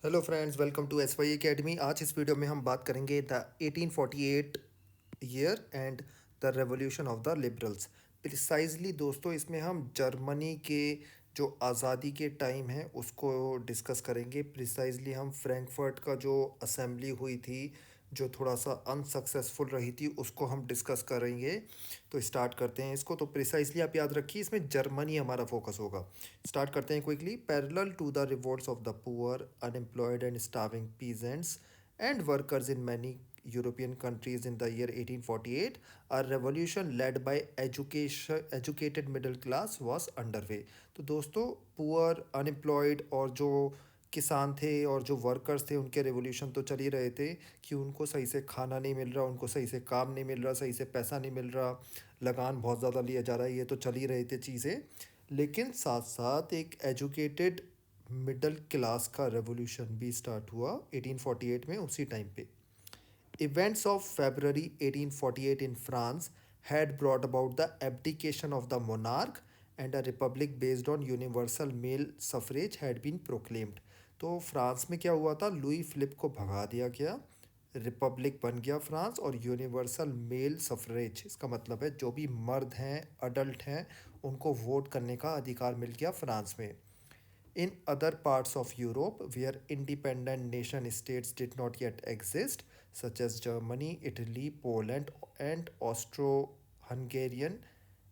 Hello friends, welcome to S Y academy. आज इस video में हम बात करेंगे the 1848 year and the revolution of the liberals. Precisely दोस्तों, इसमें हम जर्मनी के जो आज़ादी के टाइम है उसको डिस्कस करेंगे। प्रिसाइजली हम फ्रैंकफर्ट का जो असेंबली हुई थी, जो थोड़ा सा अनसक्सेसफुल रही थी, उसको हम डिस्कस करेंगे। तो स्टार्ट करते हैं इसको। तो प्रिसाइजली आप याद रखिए, इसमें जर्मनी हमारा फोकस होगा। स्टार्ट करते हैं quickly. Parallel to the revolts of the poor, unemployed and starving peasants and workers in many European countries in the year 1848, a revolution led by educated middle class was underway। तो दोस्तों, poor, unemployed और जो किसान थे और जो workers थे, उनके रेवोल्यूशन तो चल ही रहे थे कि उनको सही से खाना नहीं मिल रहा, उनको सही से काम नहीं मिल रहा, सही से पैसा नहीं मिल रहा, लगान बहुत ज़्यादा लिया जा रहा है, ये तो चल ही रहे थे चीज़ें। लेकिन साथ साथ एक एजुकेटेड मिडल क्लास का रेवोल्यूशन भी स्टार्ट हुआ 1848 में, उसी टाइम पे। Events of February 1848 in France had brought about the abdication of the monarch and a republic based on universal male suffrage had been proclaimed। तो फ्रांस में क्या हुआ था, लुई फिलिप को भगा दिया गया, रिपब्लिक बन गया फ्रांस, और यूनिवर्सल मेल सफरेज, इसका मतलब है जो भी मर्द हैं, अडल्ट हैं, उनको वोट करने का अधिकार मिल गया फ्रांस में। In other parts of Europe, where independent nation states did not yet exist, such as Germany, Italy, Poland, and Austro-Hungarian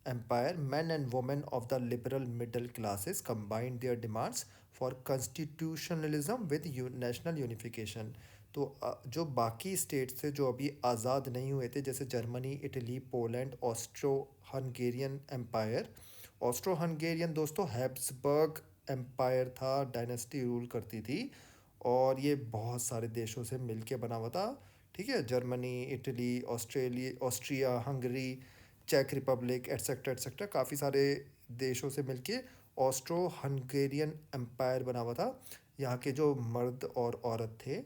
Empire, men and women of the liberal middle classes combined their demands for constitutionalism with national unification। तो जो बाकी states थे जो अभी आज़ाद नहीं हुए थे, जैसे Germany, Italy, Poland, Austro Hungarian empire. Austro Hungarian दोस्तों हैब्सबर्ग एम्पायर था, डायनेस्टी रूल करती थी, और ये बहुत सारे देशों से मिलके बना हुआ था। ठीक है, जर्मनी, इटली, ऑस्ट्रिया, हंगरी, चेक रिपब्लिक, एट्सेट्रा एट्सेट्रा, काफ़ी सारे देशों से मिलके ऑस्ट्रो हंगेरियन एम्पायर बना हुआ था। यहाँ के जो मर्द और औरत थे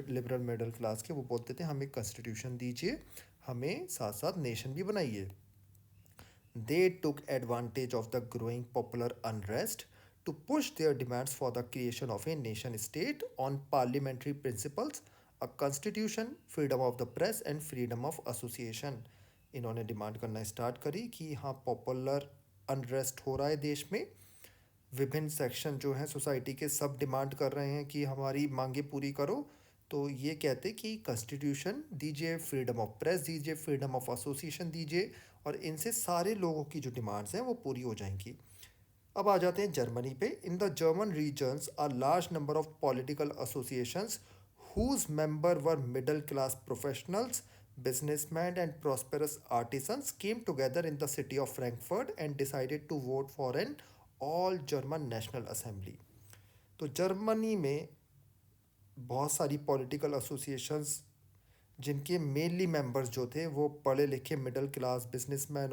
लिबरल मिडिल क्लास के, वो बोलते थे हमें कॉन्स्टिट्यूशन दीजिए, हमें साथ साथ नेशन भी बनाइए। They took advantage of the growing popular unrest to push their demands for the creation of a nation state on parliamentary principles, a constitution, freedom of the press and freedom of association। इन्होंने demand करना start करी कि हाँ, popular unrest हो रहा है देश में, विभिन्न सेक्शन जो हैं सोसाइटी के सब डिमांड कर रहे हैं कि हमारी मांगे पूरी करो। तो ये कहते कि कॉन्स्टिट्यूशन दीजिए, फ्रीडम ऑफ प्रेस दीजिए, फ्रीडम ऑफ एसोसिएशन दीजिए, और इनसे सारे लोगों की जो डिमांड्स हैं वो पूरी हो जाएंगी। अब आ जाते हैं जर्मनी पे। In the German regions a large number of political associations whose member were middle class professionals, businessmen and prosperous artisans came together in the city of Frankfurt and decided to vote for an all German National Assembly। तो Germany में बहुत सारी political associations, जिनके mainly members जो थे वो पढ़े लिखे मिडिल क्लास बिजनेसमैन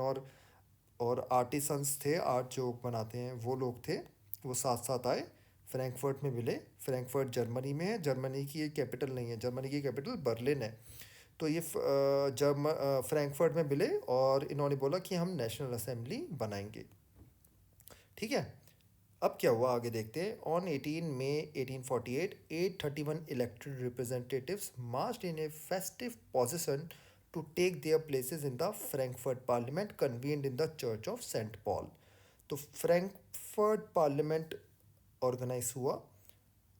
और आर्टिसंस थे, आर्ट जो बनाते हैं वो लोग थे, वो साथ साथ आए, फ्रैंकफर्ट में मिले। फ्रैंकफर्ट जर्मनी में है, जर्मनी की ये कैपिटल नहीं है, जर्मनी की कैपिटल बर्लिन है। तो ये फ्रैंकफर्ट में मिले और इन्होंने बोला कि हम नेशनल असेंबली बनाएंगे। ठीक है, अब क्या हुआ आगे देखते हैं। On 18 May 1848 831 elected representatives marched in a festive position to take their places in the Frankfurt parliament convened in the church of Saint Paul. तो फ्रैंकफर्ट पार्लियामेंट ऑर्गेनाइज हुआ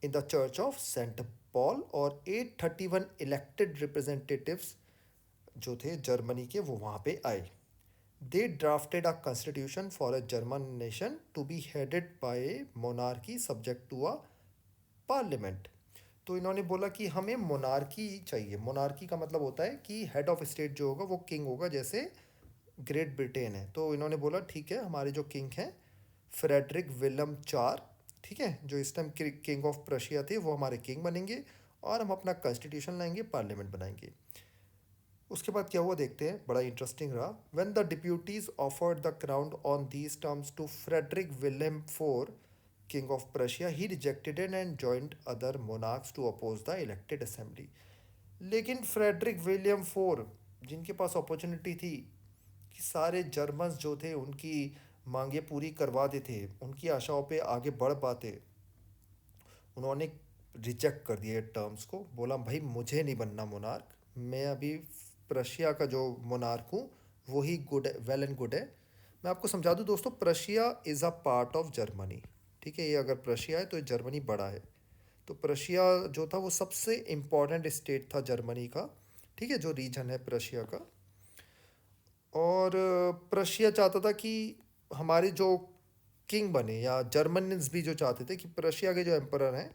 in the church of Saint Paul, और 831 elected representatives जो थे Germany के वो वहाँ पे आए। They drafted a constitution for a German nation to be headed by a monarchy subject to a parliament. तो इन्होंने बोला कि हमें मोनार्की चाहिए। मोनार्की का मतलब होता है कि हेड ऑफ स्टेट जो होगा वो किंग होगा, जैसे ग्रेट ब्रिटेन है। तो इन्होंने बोला ठीक है, हमारे जो किंग हैं फ्रेडरिक विलियम चार, ठीक है, जो इस टाइम किंग ऑफ प्रशिया थे, वो हमारे किंग बनेंगे और हम अपना कॉन्स्टिट्यूशन लाएंगे, पार्लियामेंट बनाएंगे। उसके बाद क्या हुआ देखते हैं, बड़ा इंटरेस्टिंग रहा। When the deputies offered the crown on these terms to Frederick William four, king of Prussia, he rejected it and joined other monarchs to oppose the elected assembly. लेकिन फ्रेडरिक विलियम फोर, जिनके पास opportunity थी कि सारे Germans जो थे उनकी मांगे पूरी करवा देते, उनकी आशाओं पे आगे बढ़ पाते, उन्होंने रिजेक्ट कर दिया टर्म्स को, बोला भाई मुझे नहीं बनना मोनार्क, मैं अभी प्रशिया का जो मोनार्क हूँ वही गुड है, वेल एंड गुड है। मैं आपको समझा दूँ दोस्तों, Prussia is a part of Germany, ठीक है। ये अगर प्रशिया है तो जर्मनी बड़ा है। तो प्रशिया जो था वो सबसे इम्पोर्टेंट स्टेट था जर्मनी का, ठीक है, जो रीजन है प्रशिया का। और प्रशिया चाहता था कि हमारे जो किंग बने, या जर्मनीज भी जो चाहते थे कि प्रशिया के जो एम्परर हैं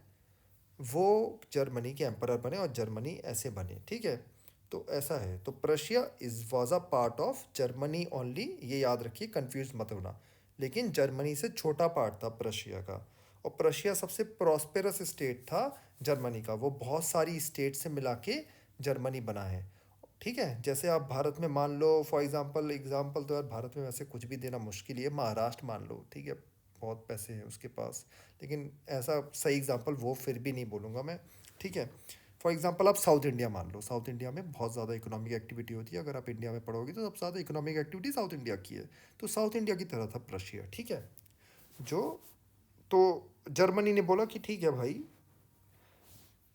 वो जर्मनी के एम्परर बने और जर्मनी ऐसे बने, ठीक है। तो ऐसा है, तो Prussia is was a part of Germany only, ये याद रखिए, कंफ्यूज मत होना। लेकिन जर्मनी से छोटा पार्ट था प्रशिया का। और प्रशिया सबसे प्रॉस्पेरस स्टेट था जर्मनी का, वो बहुत सारी स्टेट से मिला के जर्मनी बना है, ठीक है। जैसे आप भारत में मान लो, फॉर एग्जांपल, एग्जांपल तो यार भारत में वैसे कुछ भी देना मुश्किल ही है, महाराष्ट्र मान लो, ठीक है, बहुत पैसे हैं उसके पास। लेकिन ऐसा सही एग्जांपल वो फिर भी नहीं बोलूँगा मैं, ठीक है। फॉर एग्जांपल आप साउथ इंडिया मान लो, साउथ इंडिया में बहुत ज़्यादा इकोनॉमिक एक्टिविटी होती है, अगर आप इंडिया में पढ़ोगे तो सबसे ज़्यादा इकोनॉमिक एक्टिविटी साउथ इंडिया की है। तो साउथ इंडिया की तरह था प्रशिया, ठीक है। जो तो जर्मनी ने बोला कि ठीक है भाई,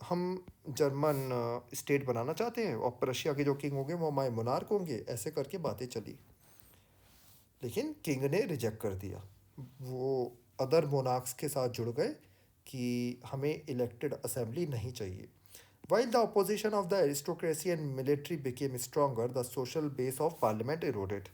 हम जर्मन स्टेट बनाना चाहते हैं और प्रशिया के जो किंग होंगे वो हमारे मोनार्क होंगे, ऐसे करके बातें चली। लेकिन किंग ने रिजेक्ट कर दिया, वो अदर मोनार्क्स के साथ जुड़ गए कि हमें इलेक्टेड असेंबली नहीं चाहिए। While the opposition of the aristocracy and military became stronger, the social base of parliament eroded.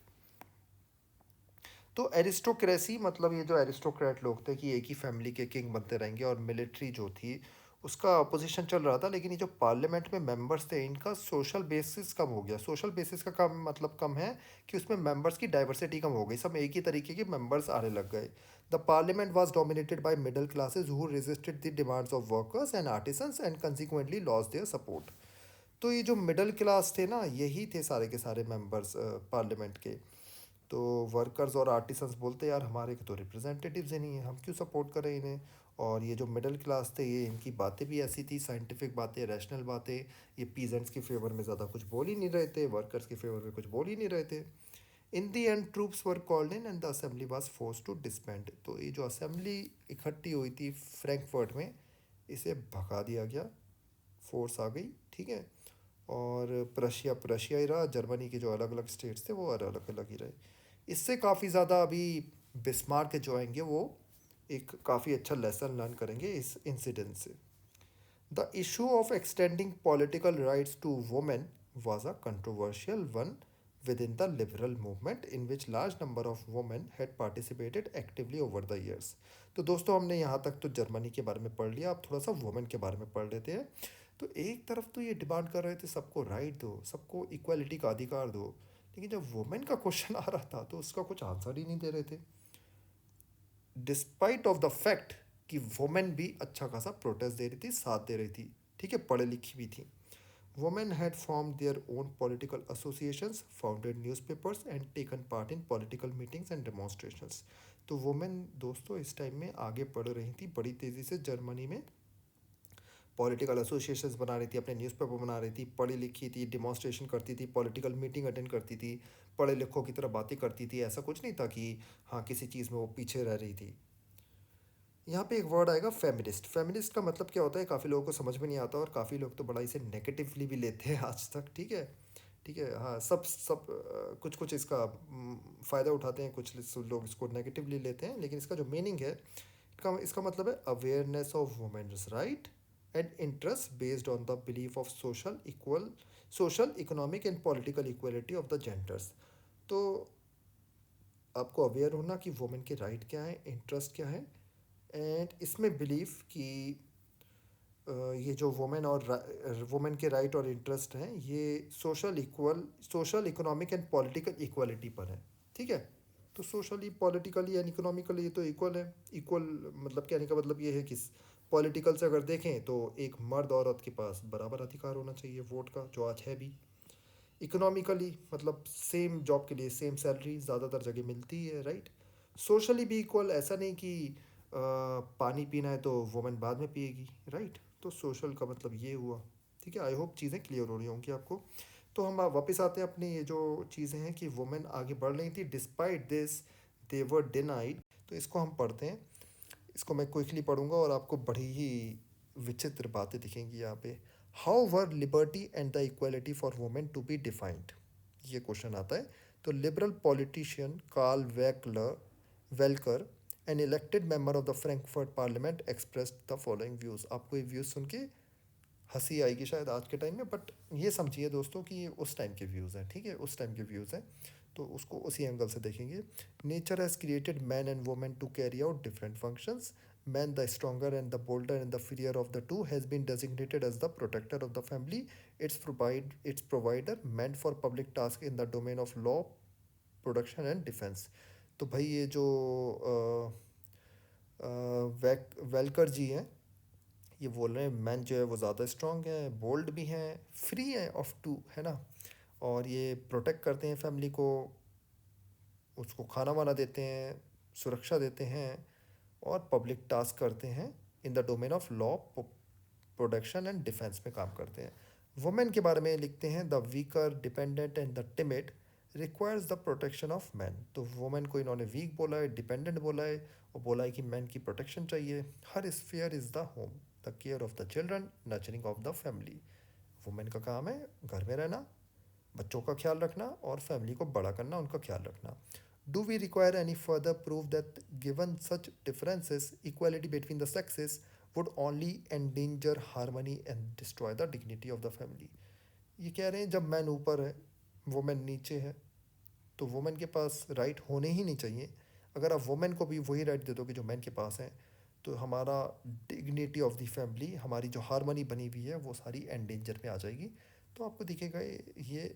तो एरिस्टोक्रेसी मतलब ये जो एरिस्टोक्रेट लोग थे कि एक ही फैमिली के किंग बनते रहेंगे, और मिलिट्री जो थी उसका अपोजिशन चल रहा था। लेकिन ये जो पार्लियामेंट में मेंबर्स थे इनका सोशल बेसिस कम हो गया। सोशल बेसिस का कम मतलब कम है कि उसमें मेंबर्स की डाइवर्सिटी कम हो गई, सब एक ही तरीके के मेंबर्स आने लग गए। The parliament was dominated by middle classes who resisted the demands of workers and artisans and consequently lost their support. तो ये जो मिडिल क्लास थे ना, यही थे सारे के सारे मेंबर्स पार्लियामेंट के। तो वर्कर्स और आर्टिसंस बोलते यार हमारे तो रिप्रेजेंटेटिव्स ही नहीं है, हम क्यों सपोर्ट करें इन्हें। और ये जो मिडिल क्लास थे, ये इनकी बातें भी ऐसी थी, साइंटिफिक बातें, रैशनल बातें, ये पीजेंट्स के फेवर में ज़्यादा कुछ बोल ही नहीं रहे थे, वर्कर्स के फेवर में कुछ बोल ही नहीं रहे थे। In the end troops were called in and the assembly was forced to disband. तो ये जो असेंबली इकट्ठी हुई थी फ्रैंकफर्ट में, इसे भगा दिया गया, फोर्स आ गई, ठीक है। और प्रशिया प्रशिया ही रहा, जर्मनी के जो अलग अलग स्टेट्स थे वो अलग अलग ही रहे। इससे काफ़ी ज़्यादा अभी बिस्मार्क के जो आएंगे वो एक काफ़ी अच्छा लेसन लर्न करेंगे इस इंसिडेंट से। The issue of extending political rights to women was a controversial one within the liberal movement in which large number of women had participated actively over the years. तो दोस्तों हमने यहाँ तक तो Germany के बारे में पढ़ लिया, अब थोड़ा सा वुमेन के बारे में पढ़ लेते हैं। तो एक तरफ तो ये डिमांड कर रहे थे सबको राइट दो, सबको इक्वालिटी का अधिकार दो, लेकिन जब वुमेन का क्वेश्चन आ रहा था तो उसका कुछ आंसर ही नहीं दे रहे थे, डिस्पाइट ऑफ द फैक्ट कि वुमेन भी अच्छा खासा प्रोटेस्ट दे रही थी, साथ दे रही थी, ठीक है, पढ़ी लिखी भी थी। Women had formed their own political associations, founded newspapers and taken part in political meetings and demonstrations. तो वुमेन दोस्तों इस टाइम में आगे बढ़ रही थी बड़ी तेज़ी से जर्मनी में, पॉलिटिकल एसोसिएशंस बना रही थी, अपने न्यूज़पेपर बना रही थी, पढ़ी लिखी थी, डिमॉन्स्ट्रेशन करती थी, पॉलिटिकल मीटिंग अटेंड करती थी, पढ़े लिखों की तरह बातें करती थी। ऐसा कुछ नहीं था कि हाँ किसी चीज़ में वो पीछे रह रही थी। यहाँ पे एक वर्ड आएगा फेमिनिस्ट। फेमिनिस्ट का मतलब क्या होता है काफ़ी लोगों को समझ में नहीं आता, और काफ़ी लोग तो बड़ा इसे नेगेटिवली भी लेते हैं आज तक, ठीक है। ठीक है, हाँ, सब सब कुछ कुछ इसका फ़ायदा उठाते हैं, कुछ लोग इसको नेगेटिवली लेते हैं, लेकिन इसका जो मीनिंग है, इसका मतलब है awareness of women's right and interest based on the belief of social economic and political equality of the genders. तो आपको अवेयर होना कि वुमेन के राइट क्या है, इंटरेस्ट क्या है, एंड इसमें बिलीफ कि ये जो वुमेन और वुमेन के राइट और इंटरेस्ट हैं ये social economic and political equality पर है, ठीक है। तो सोशली पॉलिटिकली एंड इकोनॉमिकली ये तो इक्वल है। इक्वल मतलब कहने का मतलब ये है कि पॉलिटिकल से अगर देखें तो एक मर्द औरत के पास बराबर अधिकार होना चाहिए वोट का, जो आज है भी। इकोनॉमिकली मतलब सेम जॉब के लिए सेम सैलरी ज़्यादातर जगह मिलती है, राइट। सोशली भी इक्वल, ऐसा नहीं कि पानी पीना है तो वुमेन बाद में पिएगी, राइट। तो सोशल का मतलब ये हुआ, ठीक है। आई होप चीज़ें क्लियर हो रही होंगी आपको। तो हम वापस आते हैं अपनी ये जो चीज़ें हैं कि वुमेन आगे बढ़ रही थी, despite this they were denied. तो इसको हम पढ़ते हैं, इसको मैं क्विकली पढ़ूंगा और आपको बड़ी ही विचित्र बातें दिखेंगी यहाँ पे। How were liberty and the equality for women to be defined, ये क्वेश्चन आता है। तो liberal politician Carl Welcker an elected member of the Frankfurt parliament expressed the following views. आपको ये व्यूज़ सुन के हंसी आएगी शायद आज के टाइम में, बट ये समझिए दोस्तों कि ये उस टाइम के व्यूज़ हैं, ठीक है, उस टाइम के व्यूज़ हैं, तो उसको उसी एंगल से देखेंगे। Nature has created man and women to carry out different functions. Man the stronger and the bolder and the freer of the two has been designated as the protector of the family, its provider meant for public task in the domain of law, production and defence. तो भाई ये जो वेलकर जी हैं, ये बोल रहे हैं man जो है वो ज़्यादा स्ट्रांग है, बोल्ड भी हैं, फ्री है ऑफ टू, है ना, और ये प्रोटेक्ट करते हैं फैमिली को, उसको खाना वाना देते हैं, सुरक्षा देते हैं, और पब्लिक टास्क करते हैं इन the domain of law, production and defence में काम करते हैं। वुमेन के बारे में लिखते हैं the weaker dependent and the timid requires the protection of man. तो वुमेन को इन्होंने वीक बोला है, डिपेंडेंट बोला है, और बोला है कि मैन की प्रोटेक्शन चाहिए। Her sphere is the home, the care of the children, nurturing of the family. Women का काम है घर में रहना, बच्चों का ख्याल रखना और फैमिली को बड़ा करना, उनका ख्याल रखना। Do we require any further proof that given such differences equality between the sexes would only endanger harmony and destroy the dignity of the family. ये कह रहे हैं जब मैन ऊपर है, वुमेन नीचे है, तो वुमेन के पास राइट होने ही नहीं चाहिए। अगर आप वुमेन को भी वही राइट दे दोगे जो मैन के पास हैं, तो हमारा डिग्निटी ऑफ द फैमिली, हमारी जो हारमनी बनी हुई है वो सारी एंडेंजर में आ जाएगी। तो आपको दिखेगा ये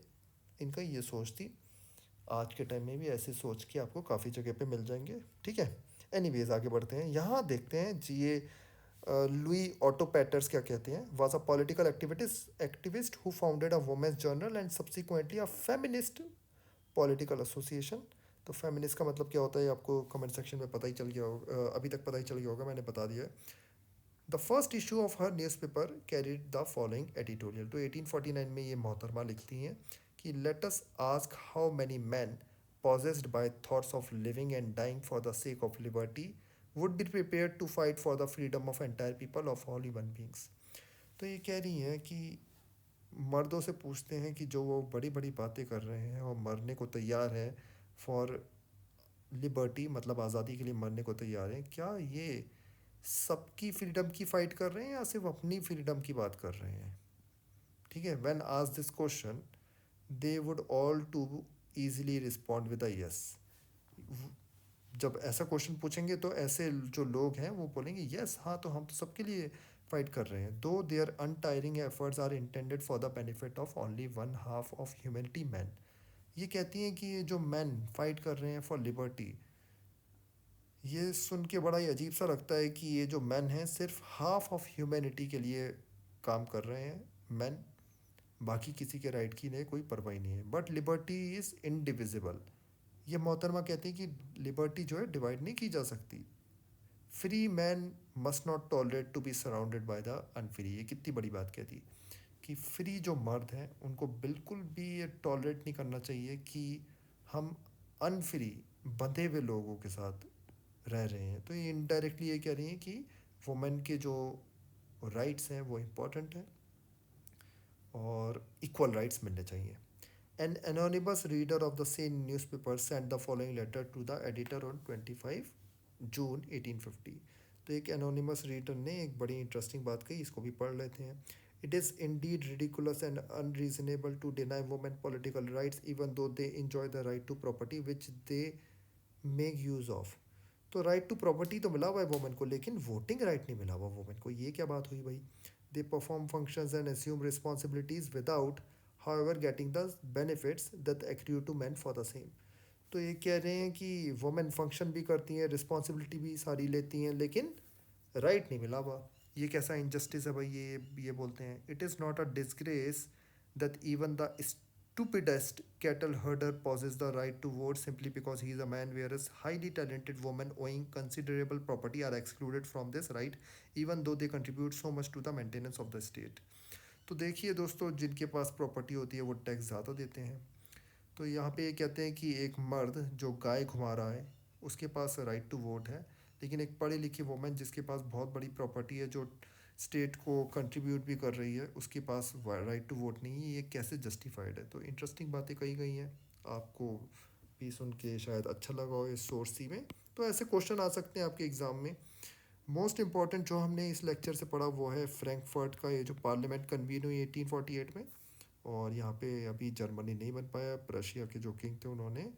इनका ये सोच थी। आज के टाइम में भी ऐसी सोच के आपको काफ़ी जगह पे मिल जाएंगे, ठीक है। एनीवेज आगे बढ़ते हैं, यहाँ देखते हैं जी ये लुई ऑटो पैटर्स क्या कहते हैं। Was a political activist who founded a women's journal and subsequently a feminist political association. तो फेमिनिस्ट का मतलब क्या होता है आपको कमेंट सेक्शन में पता ही चल गया होगा, अभी तक पता ही चल गया होगा, मैंने बता दिया है। The first issue of her newspaper carried the following editorial. तो 1849 में ये मोहतरमा लिखती हैं कि let us ask how many man possessed by thoughts of living and dying for the sake of liberty would be prepared to fight for the freedom of entire people of all human beings। तो ये कह रही हैं कि मर्दों से पूछते हैं कि जो वो बड़ी बड़ी बातें कर रहे हैं और मरने को तैयार है फॉर लिबर्टी, मतलब आज़ादी के लिए मरने को तैयार हैं, क्या ये सबकी फ्रीडम की फ़ाइट कर रहे हैं या सिर्फ अपनी फ्रीडम की बात कर रहे हैं, ठीक है। When asked this question they would all too easily respond with a yes. जब ऐसा क्वेश्चन पूछेंगे तो ऐसे जो लोग हैं वो बोलेंगे यस, हाँ, तो हम तो सबके लिए फाइट कर रहे हैं। Though their untiring efforts are intended for the benefit of only one half of humanity man. ये कहती हैं कि ये जो मैन फाइट कर रहे हैं फॉर लिबर्टी, ये सुन के बड़ा ही अजीब सा लगता है कि ये जो मैन हैं सिर्फ हाफ ऑफ ह्यूमैनिटी के लिए काम कर रहे हैं मैन, बाकी किसी के राइट की नहीं कोई परवाह नहीं है। But liberty is indivisible. ये मोहतरमा कहती है कि लिबर्टी जो है डिवाइड नहीं की जा सकती। Free man must not tolerate to be surrounded by the unfree. ये कितनी बड़ी बात कहती कि फ्री जो मर्द हैं उनको बिल्कुल भी ये टॉलरेट नहीं करना चाहिए कि हम अनफ्री बंधे हुए लोगों के साथ रह रहे हैं। तो ये इनडायरेक्टली ये कह रही हैं कि वुमेन के जो राइट्स हैं वो इम्पोर्टेंट हैं और इक्वल राइट्स मिलने चाहिए। An anonymous reader of the same newspaper sent the following letter to the editor on 25 जून 1850। तो एक एनोनिमस रीडर ने एक बड़ी इंटरेस्टिंग बात कही, इसको भी पढ़ लेते हैं। It is indeed ridiculous and unreasonable to deny women political rights even though they enjoy the right to property which they make use of. तो राइट टू प्रॉपर्टी तो मिला हुआ है वुमेन को, लेकिन वोटिंग राइट नहीं मिला हुआ वुमेन को। ये क्या बात हुई भाई। They perform functions and assume responsibilities without however getting the benefits that accrue to men for the same। तो ये कह रहे हैं कि वुमेन फंक्शन भी करती हैं, रिस्पॉन्सिबिलिटी भी सारी लेती हैं, लेकिन राइट नहीं मिला हुआ। ये कैसा इनजस्टिस है भाई, ये बोलते हैं it is not a disgrace that even the stupidest cattle herder possesses the right to vote simply because he is a man, whereas highly talented women owning considerable property are excluded from this right even though they contribute so much to the maintenance of the state। तो देखिए दोस्तों, जिनके पास property होती है वो tax ज़्यादा देते हैं। तो यहाँ पे ये कहते हैं कि एक मर्द जो गाय घुमा रहा है उसके पास राइट टू वोट है, लेकिन एक पढ़ी लिखी वुमेन जिसके पास बहुत बड़ी प्रॉपर्टी है, जो स्टेट को कंट्रीब्यूट भी कर रही है, उसके पास राइट टू वोट नहीं है, ये कैसे जस्टिफाइड है? तो इंटरेस्टिंग बातें कही गई हैं, आपको भी सुन के शायद अच्छा लगा हो इस सोर्स सी में। तो ऐसे क्वेश्चन आ सकते हैं आपके एग्ज़ाम में। मोस्ट इंपॉर्टेंट जो हमने इस लेक्चर से पढ़ा वो है फ्रैंकफर्ट का ये जो पार्लियामेंट कन्वीन हुई 1848 में, और यहाँ पे अभी जर्मनी नहीं बन पाया, रशिया के जो किंग थे उन्होंने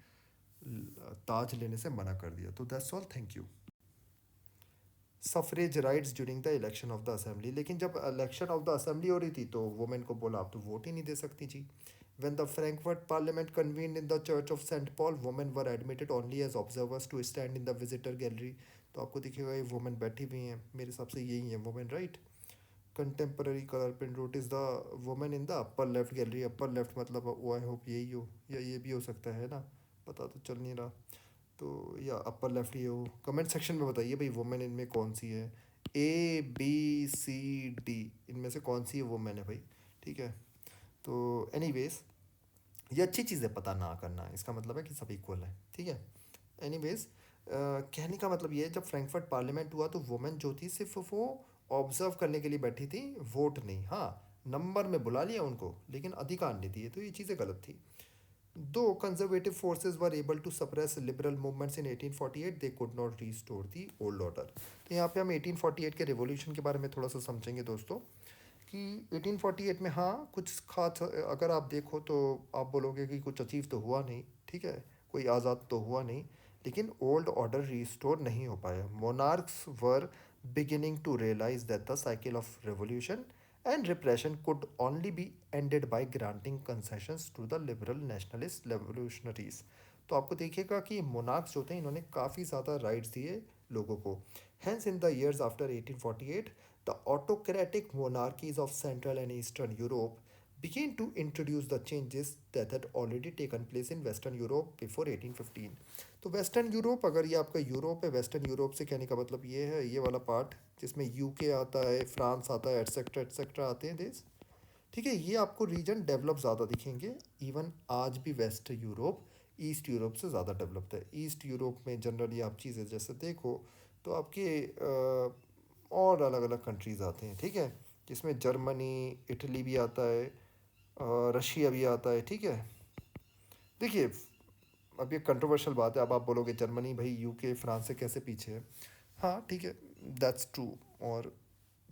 ताज लेने से मना कर दिया। तो that's all, thank you. Suffrage rights during the election of the assembly, लेकिन जब इलेक्शन ऑफ द असेंबली हो रही थी तो वुमेन को बोला आप तो वोट ही नहीं दे सकती जी। When the Frankfurt Parliament convened in the Church of St. Paul, women were admitted only as observers to stand in the visitor gallery. तो आपको दिखेगा ये वुमेन बैठी हुई हैं, मेरे हिसाब से यही है women, right? Contemporary colour print notice the women in the upper left gallery. Upper left मतलब वो आई होप यही हो, या ये भी हो सकता है ना, पता तो चल नहीं रहा। तो या अपर लेफ्ट ये हो। कमेंट सेक्शन में बताइए भाई वुमेन इनमें कौन सी है, ABCD इनमें से कौन सी वुमेन है भाई, ठीक है? तो एनीवेज ये अच्छी चीज़ है पता ना करना, इसका मतलब है कि सब इक्वल है, ठीक है? एनीवेज कहने का मतलब ये है, जब फ्रैंकफर्ट पार्लियामेंट हुआ तो वुमेन जो थी सिर्फ वो ऑब्जर्व करने के लिए बैठी थी, वोट नहीं। हाँ, नंबर में बुला लिया उनको लेकिन अधिकार नहीं दिए, तो ये चीज़ें गलत थी। Though conservative forces were able to suppress liberal movements in 1848, they could not restore the old order. तो यहाँ पे हम 1848 के रिवॉल्यूशन के बारे में थोड़ा सा समझेंगे दोस्तों, कि 1848 में हाँ कुछ खास अगर आप देखो तो आप बोलोगे कि कुछ अचीव तो हुआ नहीं, ठीक है, कोई आज़ाद तो हुआ नहीं, लेकिन ओल्ड ऑर्डर रिस्टोर नहीं हो पाया। Monarchs were beginning to realize that the cycle of revolution and repression could only be ended by granting concessions to the liberal nationalist revolutionaries। तो आपको देखिएगा कि मोनार्क्स जो थे इन्होंने काफ़ी ज़्यादा राइट्स दिए लोगों को। Hence in the years after 1848 the autocratic monarchies of Central and Eastern Europe began to introduce the changes that had already taken place in Western Europe before 1815। तो वेस्टर्न यूरोप, अगर ये आपका यूरोप है, western Europe से कहने का मतलब ये है, ये वाला पार्ट जिसमें यूके आता है, फ्रांस आता है, एटसेट्रा एटसेट्रा आते हैं देश, ठीक है, ये आपको रीजन डेवलप ज़्यादा दिखेंगे। इवन आज भी वेस्ट यूरोप ईस्ट यूरोप से ज़्यादा डेवलप्ड है। ईस्ट यूरोप में जनरली आप चीज़ें जैसे देखो तो आपके और अलग अलग कंट्रीज़ आते हैं, ठीक है, जिसमें जर्मनी, इटली भी आता है, रशिया भी आता है, ठीक है। देखिए अब ये कंट्रोवर्शियल बात है, अब आप बोलोगे जर्मनी भाई यूके फ्रांस से कैसे पीछे है? हाँ ठीक है, दैट्स ट्रू। और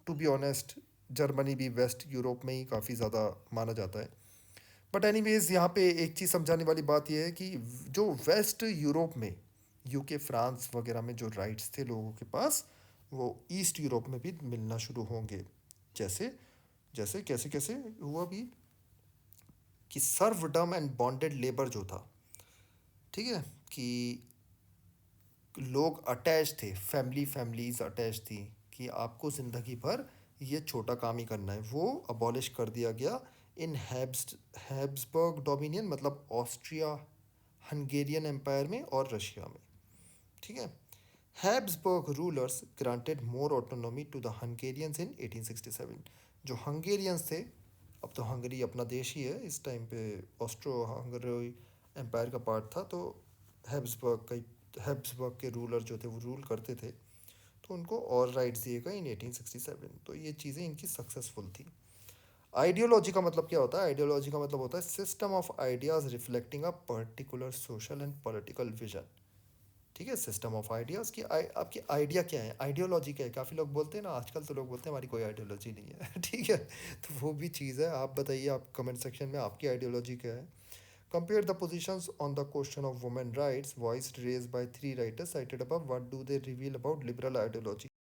टू बी ऑनेस्ट जर्मनी भी वेस्ट यूरोप में ही काफ़ी ज़्यादा माना जाता है। बट एनीवेज यहाँ पे एक चीज़ समझाने वाली बात यह है कि जो वेस्ट यूरोप में यूके फ्रांस वगैरह में जो राइट्स थे लोगों के पास, वो ईस्ट यूरोप में भी मिलना शुरू होंगे। जैसे जैसे कैसे कैसे हुआ भी कि सर्वडम एंड बॉन्डेड लेबर जो था, ठीक है, कि लोग अटैच थे, फैमिलीज अटैच थी, कि आपको ज़िंदगी भर ये छोटा काम ही करना है, वो अबॉलिश कर दिया गया इन हैब्सबर्ग डोमिनियन, मतलब ऑस्ट्रिया हंगेरियन एम्पायर में और रशिया में, ठीक है। Habsburg rulers granted more autonomy to the Hungarians in 1867। जो हंगेरियंस थे, अब तो हंगरी अपना देश ही है, इस टाइम पे ऑस्ट्रो हंगरी एम्पायर का पार्ट था, तो हैब्सबर्ग के रूलर जो थे वो रूल करते थे, तो उनको और राइट्स दिए गए इन 1867। तो ये चीज़ें इनकी सक्सेसफुल थी। आइडियोलॉजी का मतलब क्या होता है? आइडियोलॉजी का मतलब होता है system of ideas reflecting a particular social and political vision, ठीक है। सिस्टम ऑफ आइडियाज़ की आपकी आइडिया क्या है, आइडियोलॉजी क्या है? काफ़ी लोग बोलते हैं ना, आजकल तो लोग बोलते हैं हमारी कोई आइडियोलॉजी नहीं है ठीक है, तो वो भी चीज़ है। आप बताइए, आप कमेंट सेक्शन में आपकी आइडियोलॉजी क्या है। Compare the positions on the question of women rights, voiced raised by three writers cited above. What do they reveal about liberal ideology?